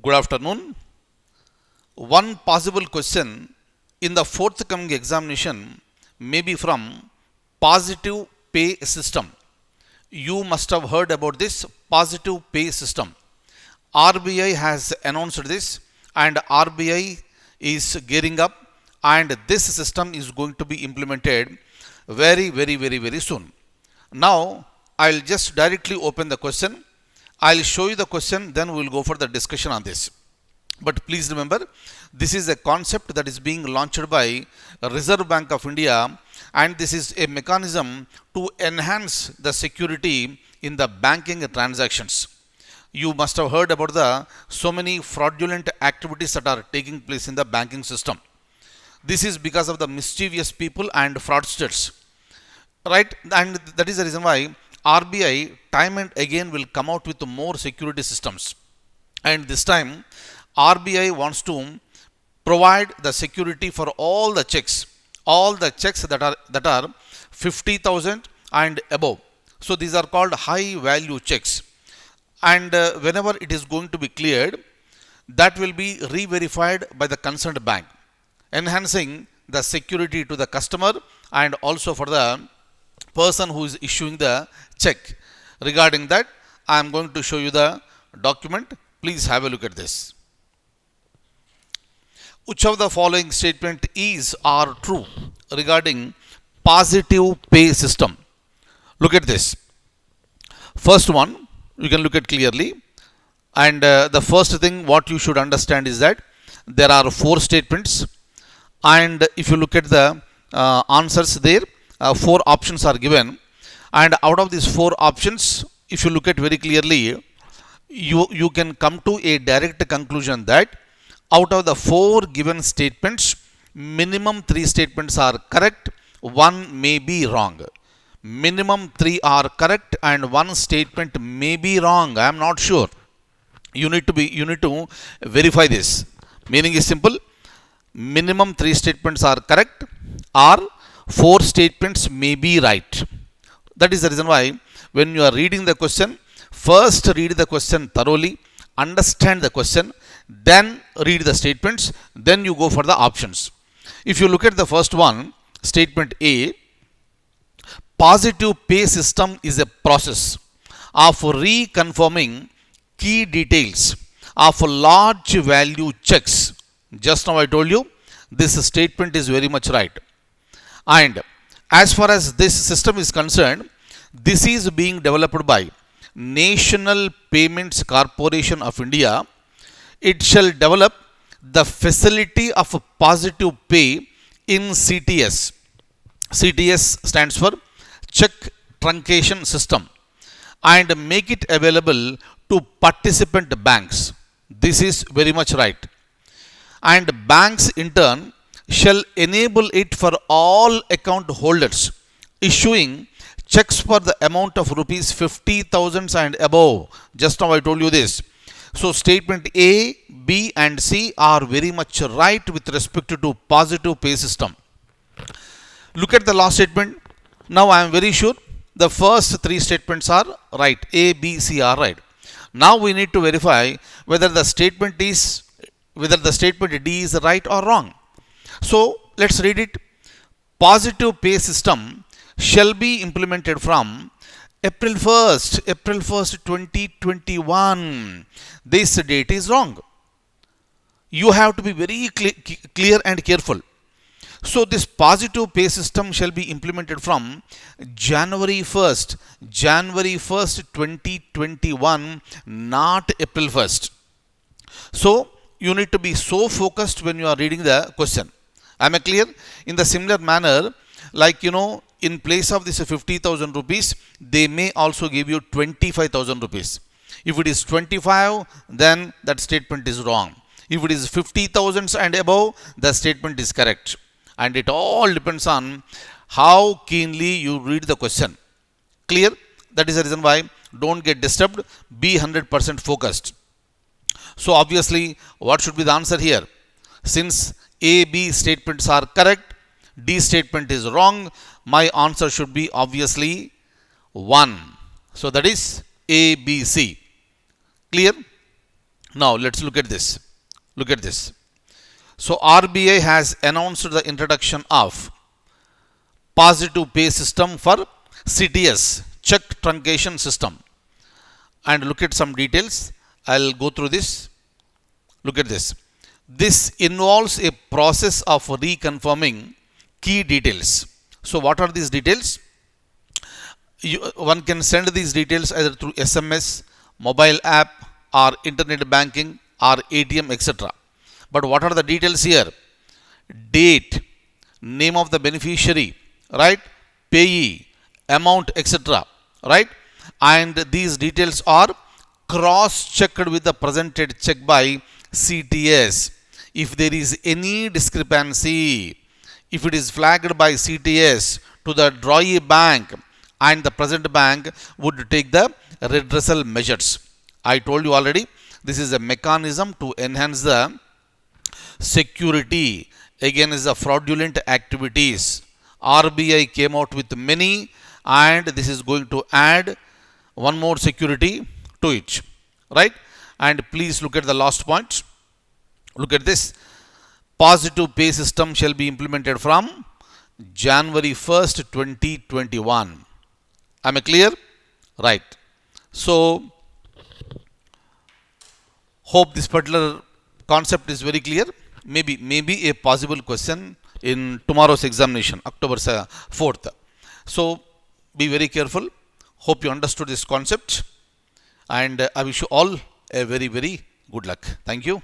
Good afternoon. One possible question in the forthcoming examination may be from positive pay system. You must have heard about this positive pay system. RBI has announced this and RBI is gearing up, and this system is going to be implemented very soon. Now I'll just directly open the question. I'll show you the question, then we'll go for the discussion on this. But please remember, this is a concept that is being launched by Reserve Bank of India, and this is a mechanism to enhance the security in the banking transactions. You must have heard about the so many fraudulent activities that are taking place in the banking system. This is because of the mischievous people and fraudsters, right? And that is the reason why RBI time and again will come out with more security systems. And this time RBI wants to provide the security for all the checks that are 50,000 and above. So these are called high value checks. And whenever it is going to be cleared, that will be re-verified by the concerned bank, enhancing the security to the customer and also for the person who is issuing the check. Regarding that, I am going to show you the document. Please have a look at this. Which of the following statement is or true regarding positive pay system? Look at this. First one, you can look at clearly. And the first thing what you should understand is that there are 4 statements. And if you look at the answers there, 4 options are given. And out of these 4 options, if you look at very clearly, you can come to a direct conclusion that out of the 4 given statements, minimum 3 statements are correct, 1 may be wrong. Minimum 3 are correct and 1 statement may be wrong. I am not sure. You need to verify this. Meaning is simple. Minimum 3 statements are correct or 4 statements may be right. That is the reason why when you are reading the question, first read the question thoroughly, understand the question, then read the statements, then you go for the options. If you look at the first one, statement A, positive pay system is a process of reconfirming key details of large value checks. Just now I told you this statement is very much right. And as far as this system is concerned, this is being developed by National Payments Corporation of India. It shall develop the facility of positive pay in CTS. CTS stands for Check Truncation System, and make it available to participant banks. This is very much right. And banks in turn shall enable it for all account holders issuing checks for the amount of rupees 50,000 and above. Just now I told you this. So statement A, B and C are very much right with respect to positive pay system. Look at the last statement. Now I am very sure the first 3 statements are right. A, B, C are right. Now we need to verify whether the statement D is right or wrong. So let's read it. Positive pay system shall be implemented from April 1st, 2021. This date is wrong. You have to be very clear and careful. So this positive pay system shall be implemented from January 1st, 2021, not April 1st. So you need to be so focused when you are reading the question. Am I clear? In the similar manner, like in place of this 50,000 rupees, they may also give you 25,000 rupees. If it is 25, then that statement is wrong. If it is 50,000 and above, the statement is correct. And it all depends on how keenly you read the question. Clear? That is the reason why don't get disturbed. Be 100% focused. So obviously, what should be the answer here? Since A, B statements are correct, D statement is wrong, my answer should be obviously 1. So that is A, B, C. Clear? Now let's look at this. Look at this. So RBI has announced the introduction of positive pay system for CTS, check truncation system. And look at some details. I'll go through this. Look at this. This involves a process of reconfirming key details. So what are these details? One can send these details either through SMS, mobile app, or internet banking, or ATM, etc. But what are the details here? Date, name of the beneficiary, right? Payee, amount, etc. Right? And these details are cross-checked with the presented check by CTS. If there is any discrepancy, if it is flagged by CTS to the drawee bank, and the present bank would take the redressal measures. I told you already, this is a mechanism to enhance the security against the fraudulent activities. RBI came out with many, and this is going to add one more security to it, right? And please look at the last point. Look at this. Positive pay system shall be implemented from January 1st, 2021. Am I clear? Right. So, hope this particular concept is very clear. Maybe a possible question in tomorrow's examination, October 4th. So, be very careful. Hope you understood this concept. And I wish you all a very, very good luck. Thank you.